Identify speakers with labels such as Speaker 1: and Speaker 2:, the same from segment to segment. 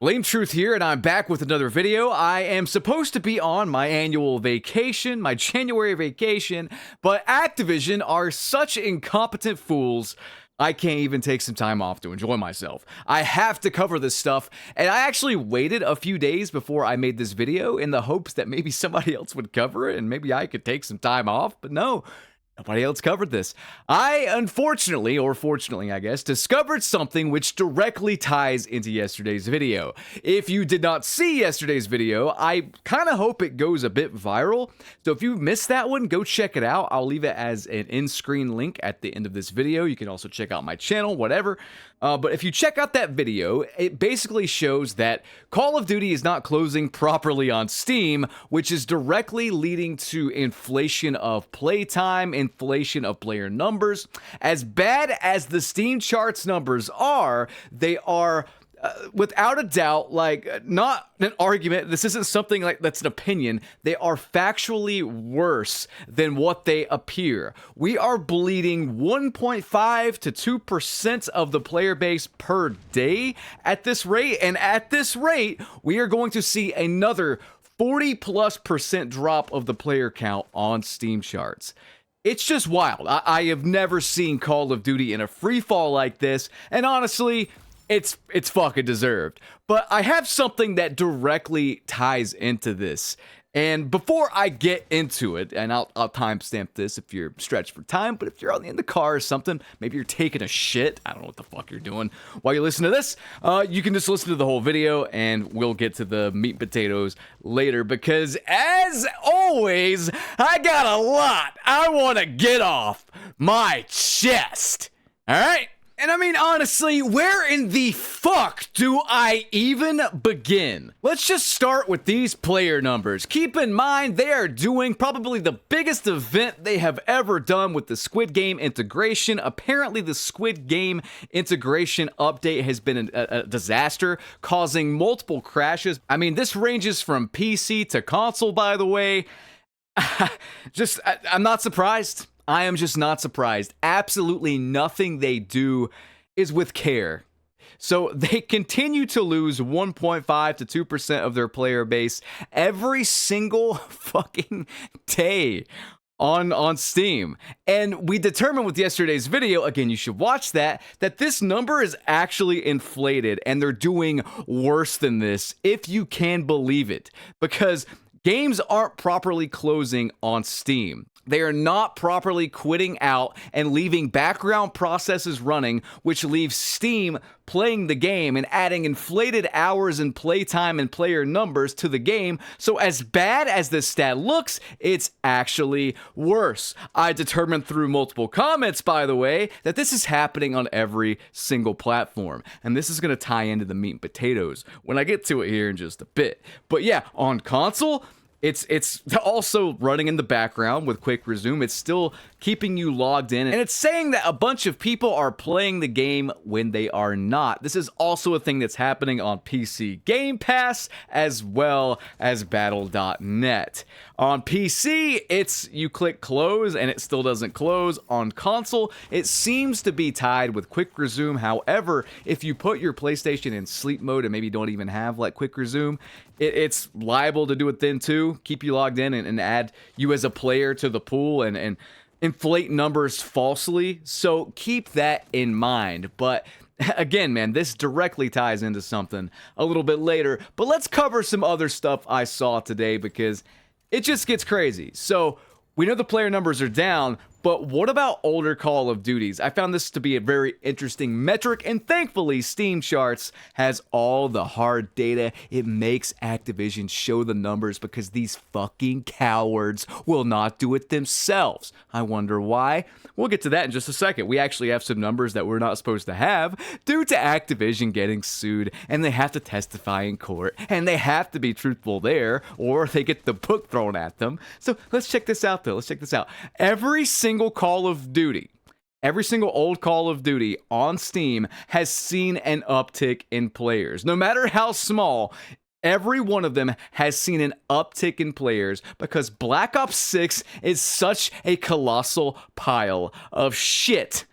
Speaker 1: Lame Truth here, and I'm back with another video. I am supposed to be on my annual vacation, my January vacation, but Activision are such incompetent fools, I can't even take some time off to enjoy myself. I have to cover this stuff, and I actually waited a few days before I made this video in the hopes that maybe somebody else would cover it, and maybe I could take some time off, but no. Nobody else covered this. I, unfortunately, or fortunately, I guess, discovered something which directly ties into yesterday's video. If you did not see yesterday's video, I kind of hope it goes a bit viral. So if you missed that one, go check it out. I'll leave it as an in-screen link at the end of this video. You can also check out my channel, whatever. But if you check out that video, it basically shows that Call of Duty is not closing properly on Steam, which is directly leading to inflation of playtime, inflation of player numbers. As bad as the Steam charts numbers are, they are without a doubt, like, not an argument. This isn't something like that's an opinion. They are factually worse than what they appear. We are bleeding 1.5 to 2% of the player base per day at this rate. And at this rate, we are going to see another 40+% drop of the player count on Steam charts. It's just wild. I have never seen Call of Duty in a free fall like this. And honestly, it's fucking deserved. But I have something that directly ties into this. And before I get into it, and I'll timestamp this if you're stretched for time, but if you're in the car or something, maybe you're taking a shit, I don't know what the fuck you're doing while you listen to this, you can just listen to the whole video and we'll get to the meat and potatoes later, because as always, I got a lot I want to get off my chest. All right? And I mean, honestly, where in the fuck do I even begin? Let's just start with these player numbers. Keep in mind, they are doing probably the biggest event they have ever done with the Squid Game integration. Apparently, the Squid Game integration update has been a disaster, causing multiple crashes. I mean, this ranges from PC to console, by the way. I'm not surprised. I am just not surprised. Absolutely nothing they do is with care. So they continue to lose 1.5 to 2% of their player base every single fucking day on Steam. And we determined with yesterday's video, again, you should watch that this number is actually inflated and they're doing worse than this, if you can believe it. Because games aren't properly closing on Steam. They are not properly quitting out and leaving background processes running, which leaves Steam playing the game and adding inflated hours in playtime and player numbers to the game. So as bad as this stat looks, it's actually worse. I determined through multiple comments, by the way, that this is happening on every single platform. And this is going to tie into the meat and potatoes when I get to it here in just a bit. But yeah, on console, it's also running in the background with quick resume. It's still keeping you logged in, and it's saying that a bunch of people are playing the game when they are not. This is also a thing that's happening on PC Game Pass as well as Battle.net. On PC, you click close and it still doesn't close. On console, it seems to be tied with quick resume. However, if you put your PlayStation in sleep mode and maybe don't even have like quick resume, it's liable to do it then too, keep you logged in and add you as a player to the pool and inflate numbers falsely. So keep that in mind. But again, man, this directly ties into something a little bit later. But let's cover some other stuff I saw today because it just gets crazy. So we know the player numbers are down, but what about older Call of Duties? I found this to be a very interesting metric, and thankfully Steam Charts has all the hard data. It makes Activision show the numbers because these fucking cowards will not do it themselves. I wonder why. We'll get to that in just a second. We actually have some numbers that we're not supposed to have due to Activision getting sued, and they have to testify in court, and they have to be truthful there, or they get the book thrown at them. So let's check this out, though. Let's check this out. Every single Call of Duty, every single old Call of Duty on Steam has seen an uptick in players. No matter how small, every one of them has seen an uptick in players because Black Ops 6 is such a colossal pile of shit.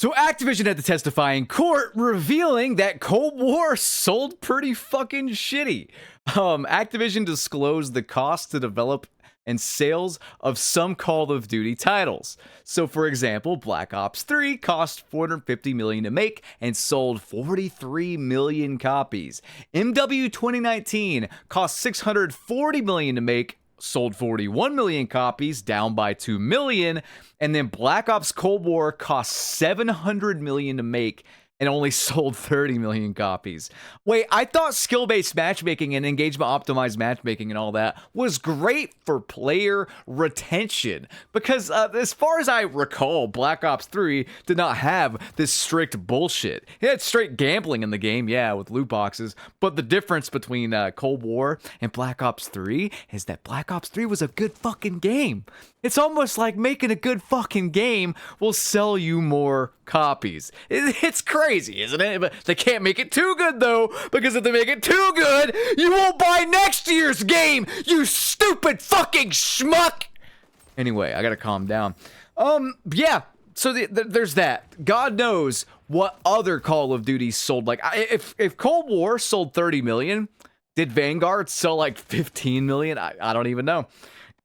Speaker 1: So Activision had to testify in court, revealing that Cold War sold pretty fucking shitty. Activision disclosed the cost to develop and sales of some Call of Duty titles. So for example, Black Ops 3 cost $450 million to make and sold 43 million copies. MW 2019 cost $640 million to make, sold 41 million copies, down by 2 million. And then Black Ops Cold War cost $700 million to make and only sold 30 million copies. Wait, I thought skill-based matchmaking and engagement-optimized matchmaking and all that was great for player retention. Because as far as I recall, Black Ops 3 did not have this strict bullshit. It had straight gambling in the game, yeah, with loot boxes. But the difference between Cold War and Black Ops 3 is that Black Ops 3 was a good fucking game. It's almost like making a good fucking game will sell you more copies. It's crazy, isn't it? But they can't make it too good, though, because if they make it too good, you won't buy next year's game, you stupid fucking schmuck! Anyway, I gotta calm down. Yeah, so there's that. God knows what other Call of Duty sold. Like, if Cold War sold 30 million, did Vanguard sell like 15 million? I don't even know.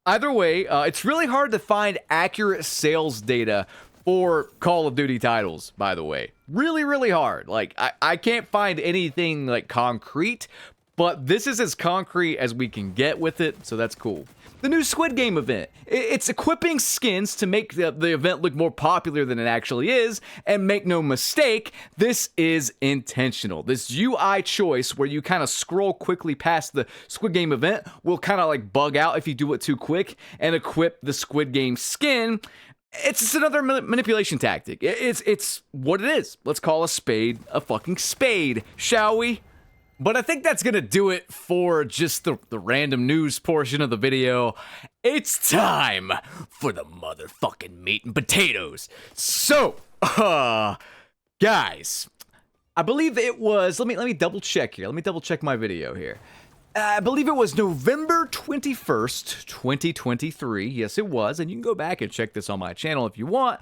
Speaker 1: Either way, it's really hard to find accurate sales data for Call of Duty titles, by the way. Really, really hard. Like, I can't find anything, like, concrete, but this is as concrete as we can get with it, so that's cool. The new Squid Game event. It's equipping skins to make the event look more popular than it actually is, and make no mistake, this is intentional. This UI choice where you kind of scroll quickly past the Squid Game event will kind of like bug out if you do it too quick and equip the Squid Game skin. It's just another manipulation tactic. It's what it is. Let's call a spade a fucking spade, shall we? But I think that's gonna do it for just the random news portion of the video. It's time for the motherfucking meat and potatoes. So, guys, I believe it was, let me double check here. Let me double check my video here. I believe it was November 21st, 2023. Yes, it was. And you can go back and check this on my channel if you want.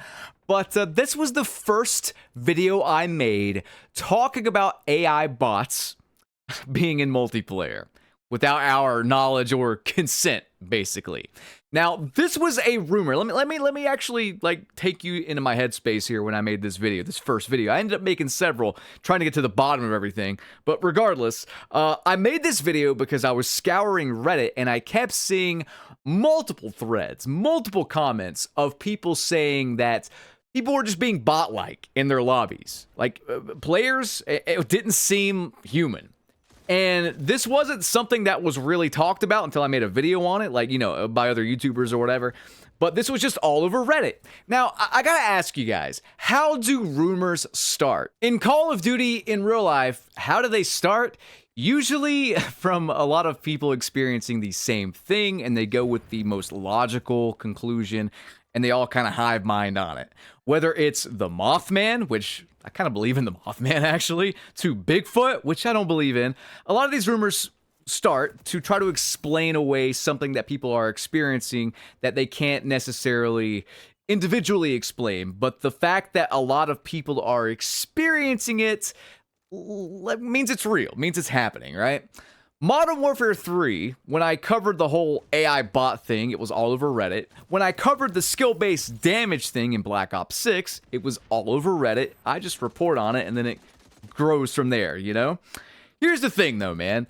Speaker 1: But this was the first video I made talking about AI bots being in multiplayer without our knowledge or consent, basically. Now, this was a rumor. Let me actually like take you into my headspace here when I made this video, this first video. I ended up making several, trying to get to the bottom of everything. But regardless, I made this video because I was scouring Reddit and I kept seeing multiple threads, multiple comments of people saying that people were just being bot-like in their lobbies. Like, players, it didn't seem human. And this wasn't something that was really talked about until I made a video on it, like, you know, by other YouTubers or whatever. But this was just all over Reddit. Now, I gotta ask you guys, how do rumors start? In Call of Duty, in real life, how do they start? Usually from a lot of people experiencing the same thing, and they go with the most logical conclusion, and they all kind of hive mind on it. Whether it's the Mothman, which I kind of believe in the Mothman actually, to Bigfoot, which I don't believe in. A lot of these rumors start to try to explain away something that people are experiencing that they can't necessarily individually explain. But the fact that a lot of people are experiencing it means it's real, means it's happening, right? Modern Warfare 3, when I covered the whole AI bot thing, it was all over Reddit. When I covered the skill-based damage thing in Black Ops 6, it was all over Reddit. I just report on it, and then it grows from there, you know? Here's the thing, though, man.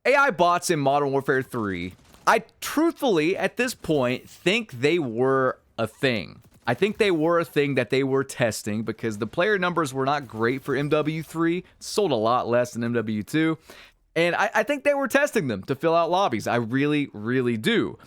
Speaker 1: AI bots in Modern Warfare 3, I truthfully, at this point, think they were a thing. I think they were a thing that they were testing because the player numbers were not great for MW3. Sold a lot less than MW2. And I think they were testing them to fill out lobbies. I really, really do.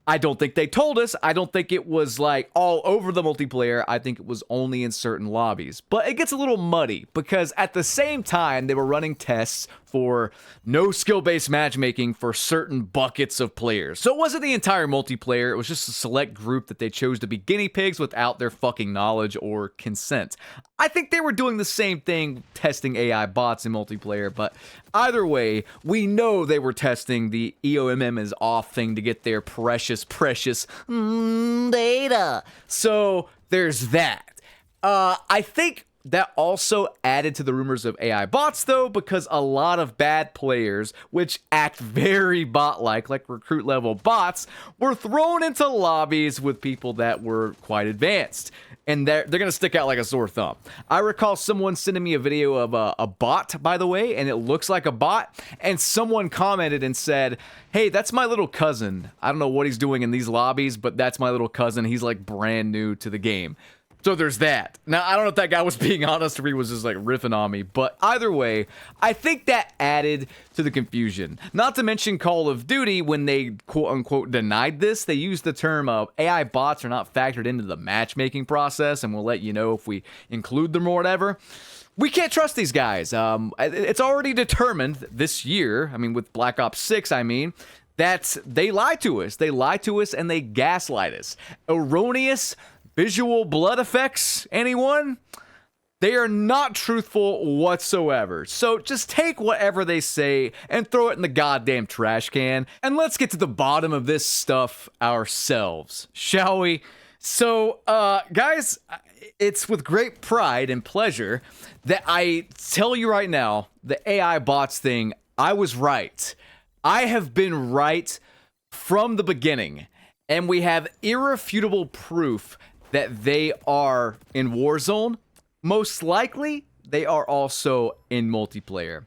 Speaker 1: I don't think they told us. I don't think it was like all over the multiplayer. I think it was only in certain lobbies. But it gets a little muddy because at the same time, they were running tests for no skill-based matchmaking for certain buckets of players. So it wasn't the entire multiplayer. It was just a select group that they chose to be guinea pigs without their fucking knowledge or consent. I think they were doing the same thing, testing AI bots in multiplayer, but either way, we know they were testing the EOMM is off thing to get their precious data. So there's that. I think that also added to the rumors of AI bots, though, because a lot of bad players, which act very bot-like, like recruit-level bots, were thrown into lobbies with people that were quite advanced. And they're going to stick out like a sore thumb. I recall someone sending me a video of a bot, by the way, and it looks like a bot. And someone commented and said, hey, that's my little cousin. I don't know what he's doing in these lobbies, but that's my little cousin. He's like brand new to the game. So there's that. Now, I don't know if that guy was being honest or he was just like riffing on me, but either way, I think that added to the confusion. Not to mention Call of Duty, when they quote unquote denied this, they used the term of AI bots are not factored into the matchmaking process, and we'll let you know if we include them or whatever. We can't trust these guys. It's already determined this year, I mean, with Black Ops 6, that they lie to us. They lie to us and they gaslight us. Erroneous visual blood effects, anyone? They are not truthful whatsoever. So just take whatever they say and throw it in the goddamn trash can. And let's get to the bottom of this stuff ourselves, shall we? So, guys, it's with great pride and pleasure that I tell you right now, the AI bots thing, I was right. I have been right from the beginning. And we have irrefutable proof that they are in Warzone. Most likely, they are also in multiplayer.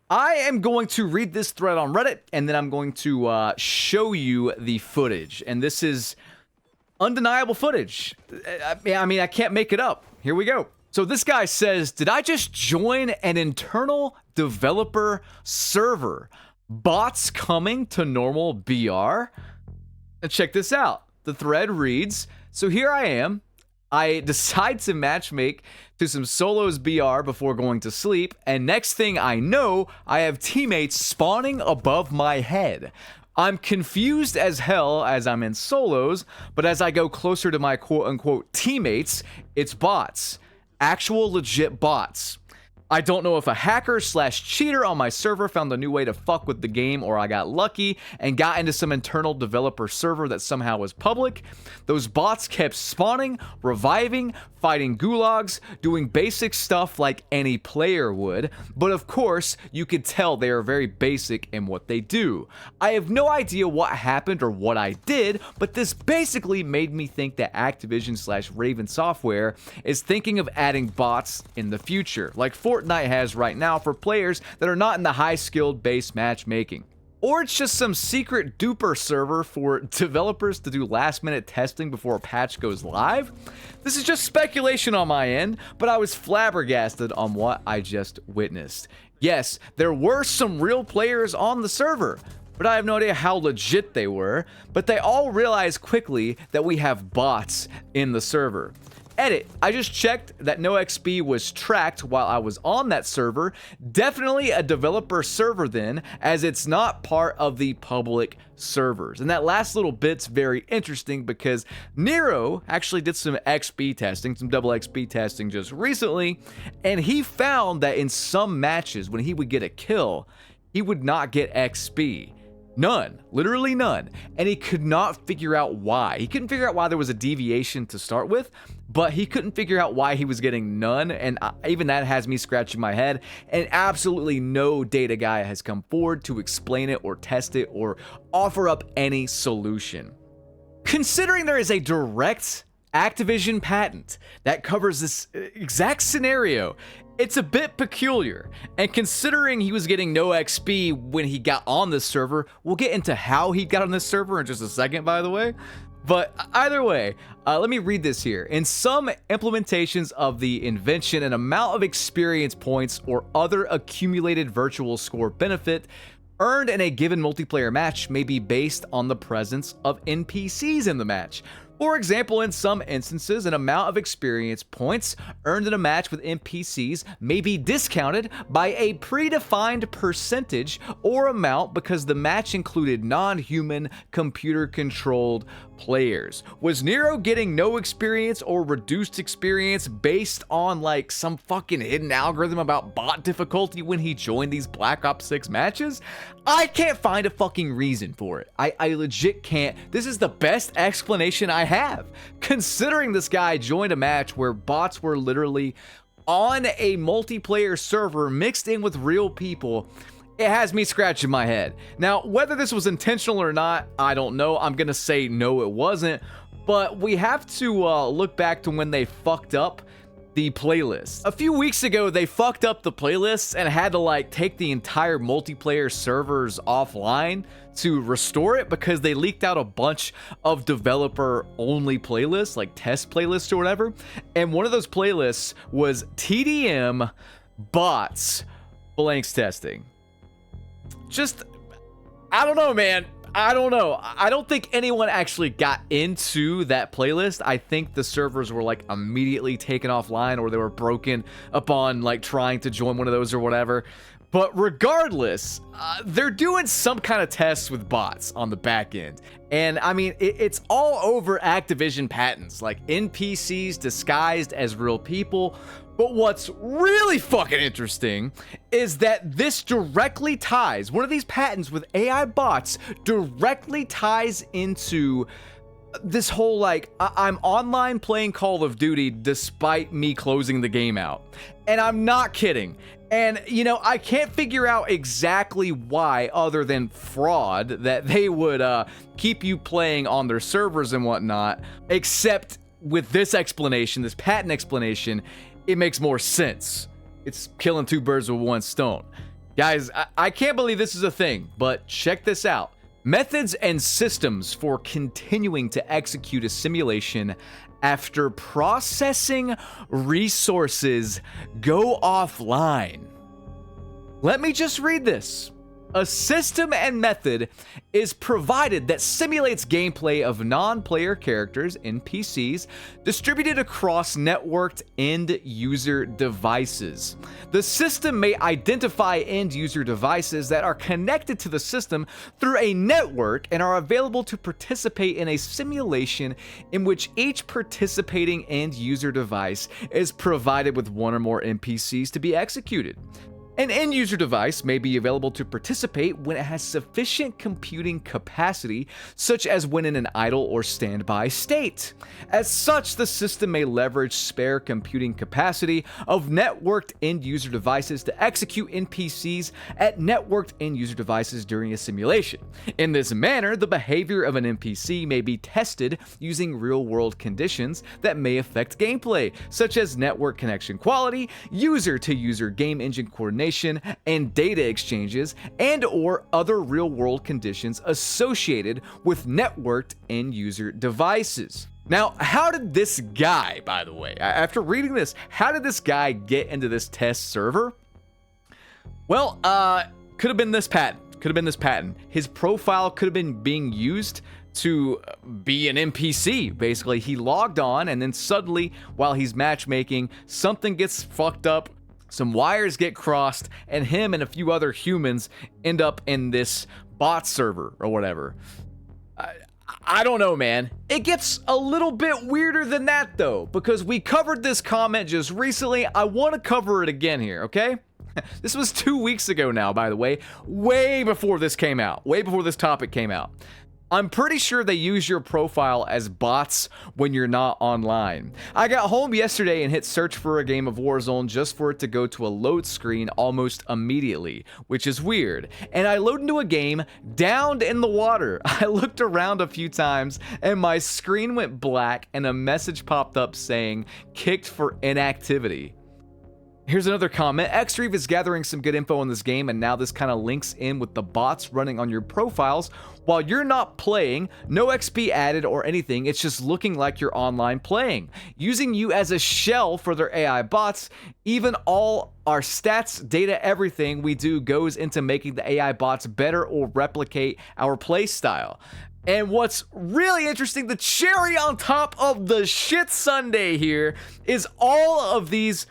Speaker 1: I am going to read this thread on Reddit, and then I'm going to show you the footage. And this is undeniable footage. I mean, I can't make it up. Here we go. So this guy says, did I just join an internal developer server? Bots coming to normal BR? And check this out. The thread reads, so here I am. I decide to matchmake to some solos BR before going to sleep, and next thing I know, I have teammates spawning above my head. I'm confused as hell as I'm in solos, but as I go closer to my quote-unquote teammates, it's bots. Actual legit bots. I don't know if a hacker / cheater on my server found a new way to fuck with the game, or I got lucky and got into some internal developer server that somehow was public. Those bots kept spawning, reviving, fighting gulags, doing basic stuff like any player would, but of course, you could tell they are very basic in what they do. I have no idea what happened or what I did, but this basically made me think that Activision / Raven Software is thinking of adding bots in the future, like Fortnite has right now for players that are not in the high-skilled base matchmaking. Or it's just some secret duper server for developers to do last-minute testing before a patch goes live. This is just speculation on my end, but I was flabbergasted on what I just witnessed. Yes, there were some real players on the server, but I have no idea how legit they were, but they all realized quickly that we have bots in the server. Edit, I just checked that no XP was tracked while I was on that server. Definitely a developer server then, as it's not part of the public servers. And that last little bit's very interesting because Nero actually did some XP testing, some double XP testing just recently, and he found that in some matches when he would get a kill, he would not get XP. None, literally none. And he could not figure out why. He couldn't figure out why there was a deviation to start with, but he couldn't figure out why he was getting none. And even that has me scratching my head. And absolutely no data guy has come forward to explain it or test it or offer up any solution. Considering there is a direct Activision patent that covers this exact scenario, it's a bit peculiar, and considering he was getting no XP when he got on this server, we'll get into how he got on this server in just a second, by the way. But either way, let me read this here. In some implementations of the invention, an amount of experience points or other accumulated virtual score benefit earned in a given multiplayer match may be based on the presence of NPCs in the match. For example, in some instances, an amount of experience points earned in a match with NPCs may be discounted by a predefined percentage or amount because the match included non-human, computer-controlled players. Was Nero getting no experience or reduced experience based on like some fucking hidden algorithm about bot difficulty when he joined these Black Ops 6 matches? I can't find a fucking reason for it. I legit can't. This is the best explanation I have, considering this guy joined a match where bots were literally on a multiplayer server mixed in with real people. It has me scratching my head. Now, whether this was intentional or not, I don't know. I'm gonna say no, it wasn't. But we have to look back to when they fucked up the playlist. A few weeks ago, they fucked up the playlists and had to like take the entire multiplayer servers offline to restore it because they leaked out a bunch of developer only playlists, like test playlists or whatever. And one of those playlists was TDM bots blanks testing. Just, I don't know, man. I don't know. I don't think anyone actually got into that playlist. I think the servers were like immediately taken offline, or they were broken upon like trying to join one of those or whatever. But regardless, they're doing some kind of tests with bots on the back end. And I mean, it's all over Activision patents, like NPCs disguised as real people. But what's really fucking interesting is that this directly ties, one of these patents with AI bots directly ties into this whole like, I'm online playing Call of Duty despite me closing the game out. And I'm not kidding. And, you know, I can't figure out exactly why, other than fraud, that they would keep you playing on their servers and whatnot, except with this explanation, this patent explanation, it makes more sense. It's killing two birds with one stone. Guys, I can't believe this is a thing, but check this out. Methods and systems for continuing to execute a simulation after processing resources go offline. Let me just read this. A system and method is provided that simulates gameplay of non-player characters, NPCs, distributed across networked end-user devices. The system may identify end-user devices that are connected to the system through a network and are available to participate in a simulation in which each participating end-user device is provided with one or more NPCs to be executed. An end-user device may be available to participate when it has sufficient computing capacity, such as when in an idle or standby state. As such, the system may leverage spare computing capacity of networked end-user devices to execute NPCs at networked end-user devices during a simulation. In this manner, the behavior of an NPC may be tested using real-world conditions that may affect gameplay, such as network connection quality, user-to-user game engine coordination, and data exchanges, and or other real-world conditions associated with networked end-user devices. Now, how did this guy, by the way, after reading this, how did this guy get into this test server? Well, could have been this patent. His profile could have been being used to be an NPC. Basically, he logged on, and then suddenly, while he's matchmaking, something gets fucked up. Some wires get crossed, and him and a few other humans end up in this bot server or whatever. I don't know, man. It gets a little bit weirder than that, though, because we covered this comment just recently. I want to cover it again here, okay? This was 2 weeks ago now, by the way, way before this came out, way before this topic came out. I'm pretty sure they use your profile as bots when you're not online. I got home yesterday and hit search for a game of Warzone just for it to go to a load screen almost immediately, which is weird. And I load into a game downed in the water. I looked around a few times and my screen went black and a message popped up saying, "Kicked for inactivity." Here's another comment. Xreeve is gathering some good info on this game, and now this kind of links in with the bots running on your profiles. While you're not playing, no XP added or anything, it's just looking like you're online playing. Using you as a shell for their AI bots, even all our stats, data, everything we do goes into making the AI bots better or replicate our play style. And what's really interesting, the cherry on top of the shit sundae here, is all of these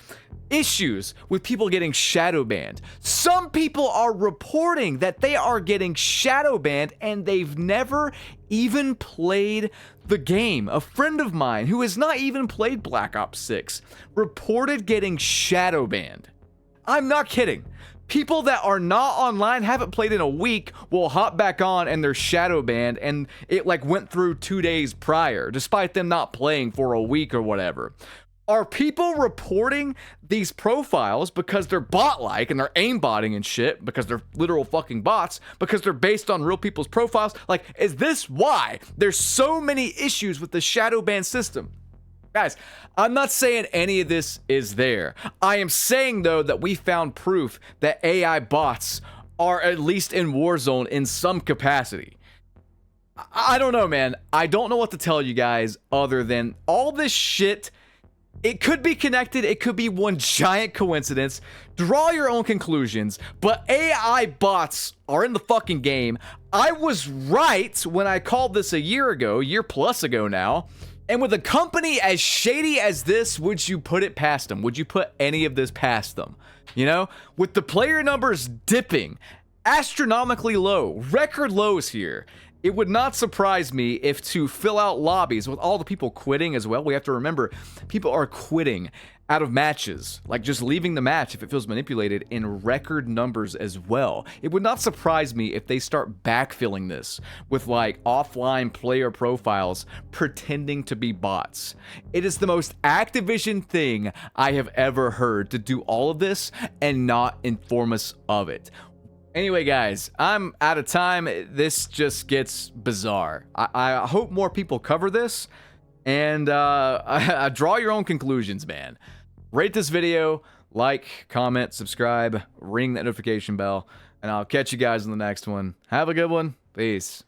Speaker 1: issues with people getting shadow banned. Some people are reporting that they are getting shadow banned and they've never even played the game. A friend of mine who has not even played Black Ops 6 reported getting shadow banned. I'm not kidding. People that are not online, haven't played in a week, will hop back on and they're shadow banned, and it like went through 2 days prior, despite them not playing for a week or whatever. Are people reporting these profiles because they're bot-like and they're aimbotting and shit, because they're literal fucking bots, because they're based on real people's profiles? Like, is this why there's so many issues with the shadow ban system? Guys, I'm not saying any of this is there. I am saying, though, that we found proof that AI bots are at least in Warzone in some capacity. I don't know, man. I don't know what to tell you guys other than all this shit. It could be connected. It could be one giant coincidence. Draw your own conclusions. But AI bots are in the fucking game. I was right when I called this a year plus ago now. And with a company as shady as this, would you put it past them? Would you put any of this past them? You know, with the player numbers dipping astronomically low, record lows here, it would not surprise me if, to fill out lobbies with all the people quitting as well, we have to remember people are quitting out of matches, like just leaving the match if it feels manipulated, in record numbers as well. It would not surprise me if they start backfilling this with like offline player profiles pretending to be bots. It is the most Activision thing I have ever heard, to do all of this and not inform us of it. Anyway, guys, I'm out of time. This just gets bizarre. I hope more people cover this, and draw your own conclusions, man. Rate this video, like, comment, subscribe, ring that notification bell, and I'll catch you guys in the next one. Have a good one. Peace.